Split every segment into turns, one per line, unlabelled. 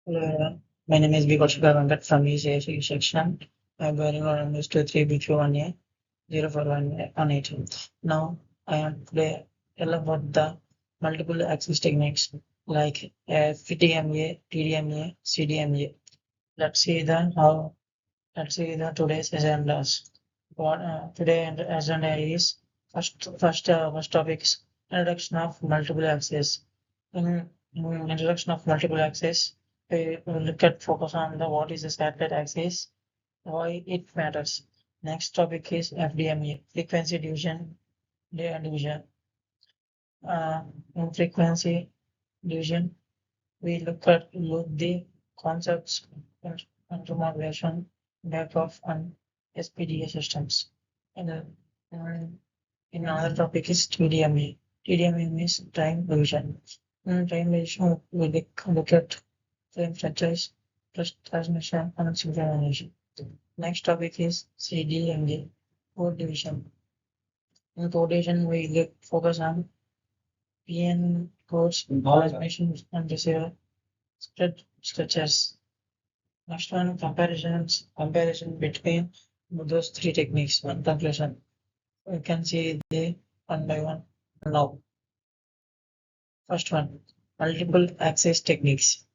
Hello everyone. My name is Bikoshika Venkat from ECIC section. I'm wearing on news 23BQ1A 04118. Now I am today tell about the multiple access techniques like FTMA, TDMA, CDMA. Let's see the how let's see the today's agendas. What today agenda is first topic is introduction of multiple access. In introduction of multiple access, we will look at focus on the what is the satellite access, why it matters. Next topic is FDMA, frequency division. In frequency division, we look the concepts intermodulation, backoff, and SPDA systems. And in another topic is TDMA. TDMA means time division. In time division, we look at frame structures, transmission, and synchronization. Next topic is CDMA, code division. In code division, we focus on PN codes, transmission, and receiver structures. Next one, comparison between those three techniques. One conclusion. We can see the one by one now. First one, multiple access techniques.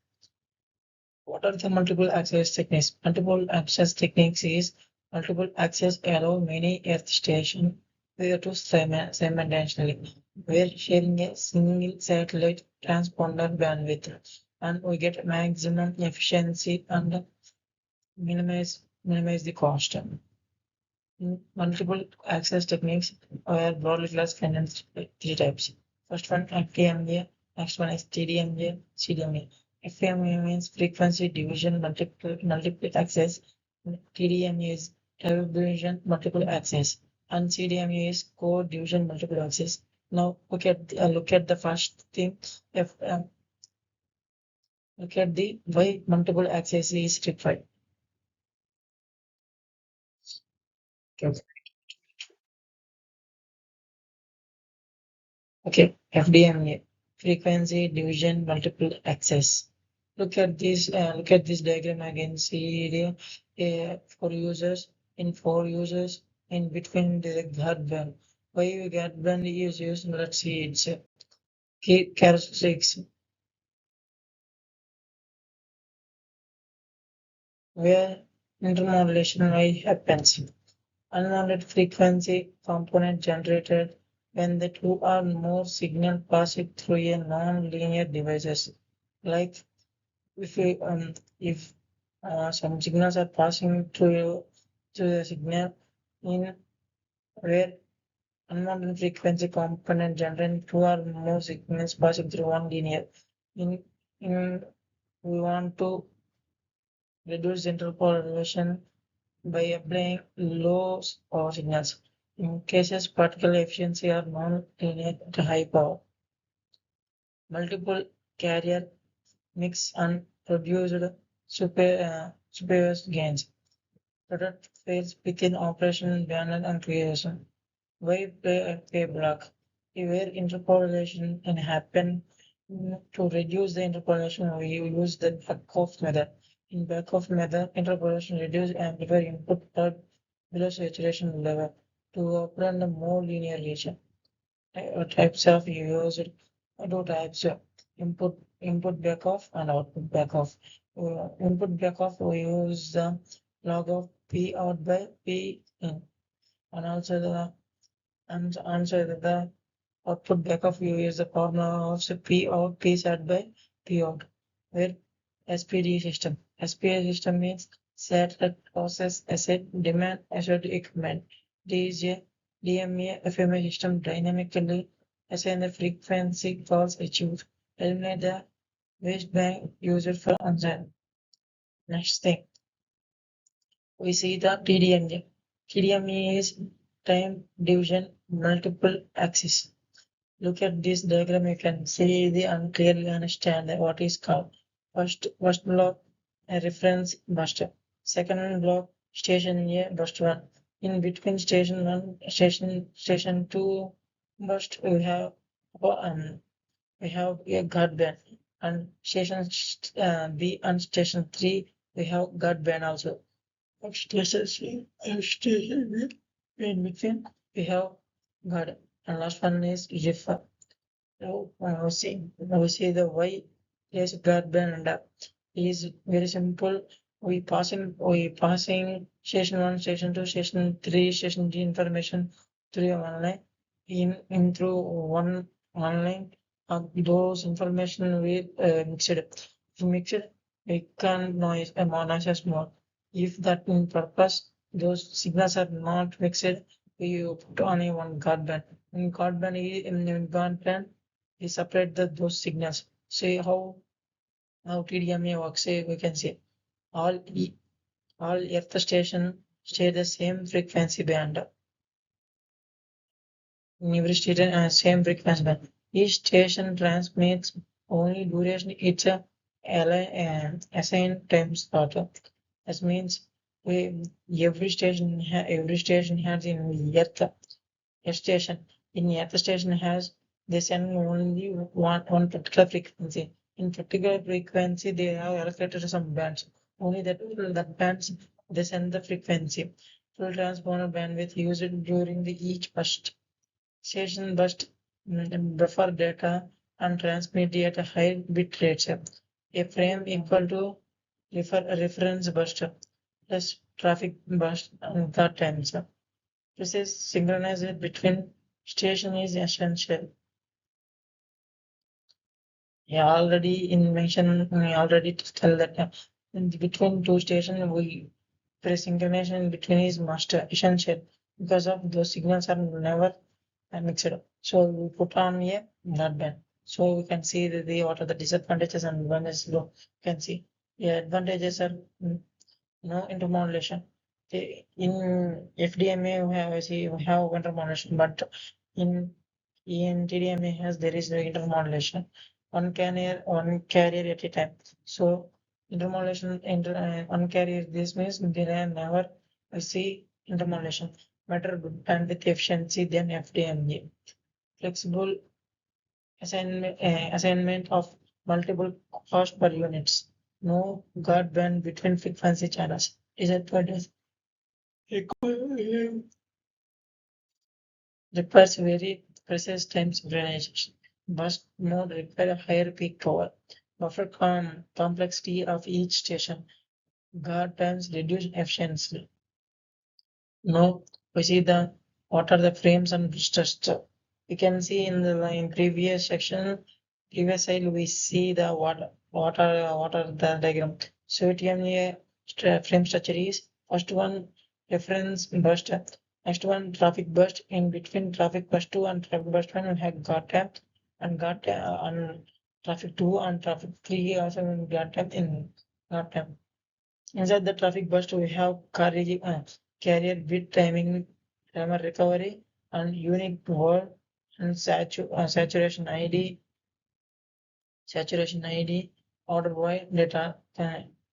What are the multiple access techniques? Multiple access techniques is multiple access allow many earth station where to simultaneously. We're sharing a single satellite transponder bandwidth and we get maximum efficiency and minimize the cost. Multiple access techniques are broadly classified in three types. First one FTMA, next one is TDMA, CDMA. FTMA means frequency division multiple access. TDMA is division multiple access, and CDMA is code division multiple access. Now look at the first thing. If Look at the why multiple access is required. Okay. Okay, FDMA, frequency division multiple access. Look at this diagram again. See the four users in between the guard band. Why guard band is used? Let's see its key characteristics where intermodulation happens. Unwanted frequency component generated when the two or more signal passing through a non-linear devices like if some signals are passing through the signal in where unwanted frequency component generating two or more signals passing through one linear. In we want to reduce interpolation by applying low power signals. In cases particle efficiency are non-linear to high power, multiple carrier mix and produced superior gains. Product fails within operation banner and creation. Why play a pay block? Where interpolation can happen to reduce the interpolation, we use the back-off method. In back-off method, interpolation reduce amplifier input at below saturation level to operate the more linear region. Types of used two types input back-off and output back-off. Input back-off we use the log of P out by P in and also the output backup view is the formula of P out P set by P out, where SPD system. SPD system means satellite process asset demand asset equipment. D is a DMA FMA system dynamically assign the frequency calls achieved. Eliminate the waste bank used for unsigned. Next thing, we see the TDMA. TDMA is time division multiple axis. Look at this diagram, you can see the and clearly understand what is called. First block, a reference bus. Second block, station A, bus 1. In between station 1, station 2 bus, we have a guard band. and station B and station 3 we have guard band also. Station C and station B in between we have guard, and last one is refer. Now we see the why is guard band is very simple. We passing station 1, station 2, station 3, station D information through online in through one online. Those information we mixed. If mixed, we can noise more noises more. If that in purpose, those signals are not mixed, we put on a one guard band. In guard band, in guard band, we separate those signals. See how TDMA works. Say we can say all all earth station share the same frequency band. In every station same frequency band. Each station transmits only duration it's a assigned time slot. That means we every station has in earth a station. In earth station has they send only one particular frequency. In particular frequency they have allocated some bands. Only that bands they send the frequency. Full transponder bandwidth used during the each burst. Station burst buffer data and transmit at a high bit rate. A frame equal to reference burst plus traffic burst and that times. This is synchronized between station is essential. Yeah, already in mention, I already tell that in between two stations, we synchronization between is must essential because of those signals are never mixed up. So we put on a blood band. So we can see what are the disadvantages and advantages. You can see the advantages are no intermodulation. In FDMA we have intermodulation, but in TDMA has there is no intermodulation. One carrier at a time. So intermodulation one carrier this means there are never I see intermodulation better bandwidth efficiency than FDMA. Flexible assignment of multiple cost per units. No guard band between frequency channels. Disadvantage requires very precise time synchronization. Must not require higher peak power. Buffer complexity of each station. Guard times reduce efficiency. No, we see the what are the frames and structure. We can see in the in previous slide we see the what are the diagram. So TMA frame structure is first one reference burst, next one traffic burst. In between traffic burst 2 and traffic burst 1 we have guard tap and guard on traffic 2 and traffic 3 also in guard tap in guard tap. Inside the traffic burst, we have carrier bit timing, timer recovery, and unique word and saturation ID, order by data,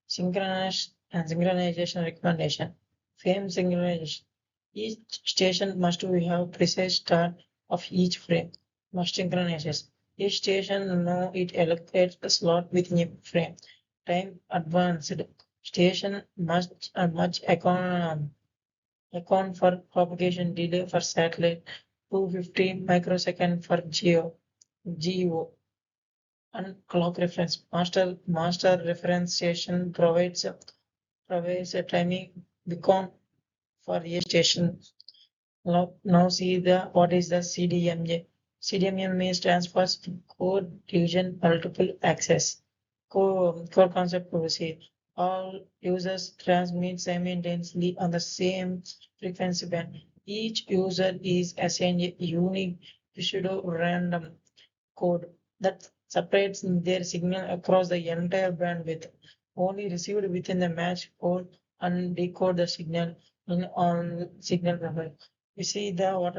synchronization recommendation, frame synchronization. Each station must we have precise start of each frame. Must synchronizes. Each station know it allocates a slot within a frame. Time advanced. Station must much account for propagation delay for satellite 250 microsecond for GEO and clock reference. Master reference station provides a timing beacon for a station. Now see the what is the CDMA. CDMA means transfers code division multiple access. Core concept we see all users transmit simultaneously on the same frequency band. Each user is assigned a unique pseudo random code that separates their signal across the entire bandwidth. Only received within the match code and decode the signal in on signal level. We see the what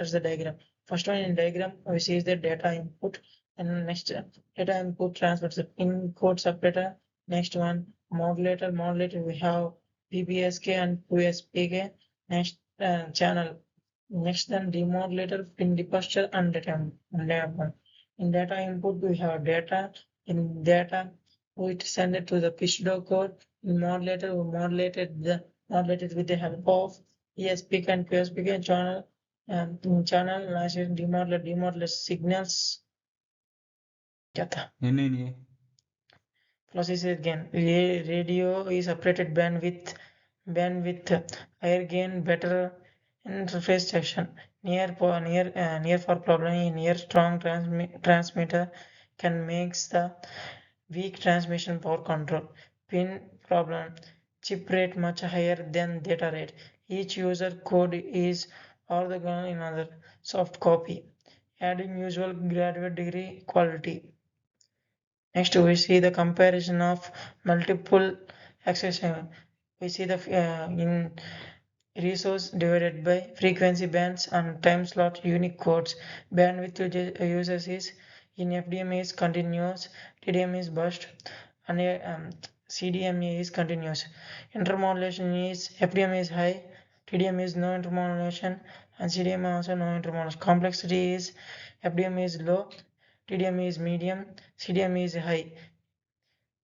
is the diagram. First one in diagram we see the data input and next data input transfers the in code separator. Next one modulator we have PBSK and QSPK. Next channel. Next then demodulator pin departure and data. In data input we have data In data, we send it to the Pishdo code. In modulator, we modulated with the help of ESP and QSP channel channel demodulate signals.
Any
Process it again. Radio is operated bandwidth, higher gain, better interface section. Near for problem in near strong transmitter can makes the weak transmission power control. Pin problem. Chip rate much higher than data rate. Each user code is orthogonal in other soft copy, adding usual graduate degree quality. Next, we see the comparison of multiple access. We see the in resource divided by frequency bands and time slot unique codes. Bandwidth users is in FDMA is continuous, TDMA is burst, and CDMA is continuous. Intermodulation is FDMA is high, TDMA is no intermodulation, and CDMA also no intermodulation. Complexity is FDMA is low, TDMA is medium, CDMA is high.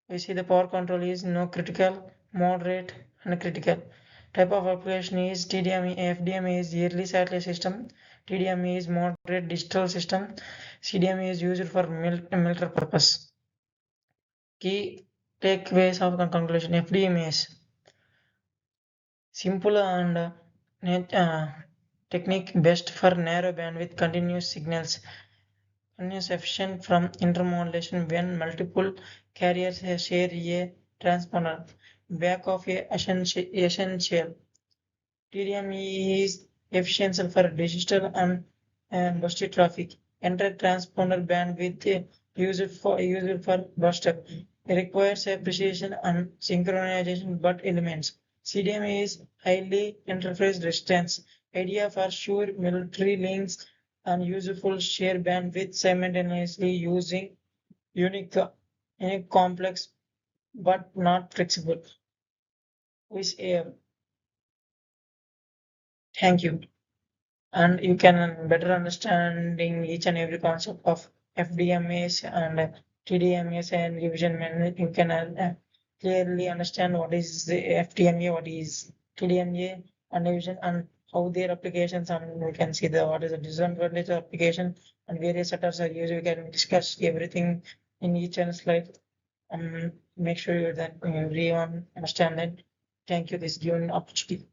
We see the power control is no critical, moderate, and critical. Type of application is TDME, FDME is yearly satellite system, TDME is moderate digital system, CDME is used for military purpose. Key takeaways of conclusion: FDME is simple and technique best for narrow bandwidth continuous signals, continuous efficient from intermodulation when multiple carriers share a transponder. Back of a essential. TDME is efficient for digital and busted traffic. Enter transponder bandwidth used for burst up. It requires a precision and synchronization but elements. CDMA is highly interface resistance. Idea for sure military links and useful share bandwidth simultaneously using unique, unique complex but not flexible. Which thank you. And you can better understanding each and every concept of FDMAs and TDMAs and revision management. You can clearly understand what is the FDMA, what is TDMA and revision, and how their applications, and we can see the what is the disadvantage of application and various setups are used. We can discuss everything in each and slide and make sure that everyone understand that. Thank you. This given opportunity.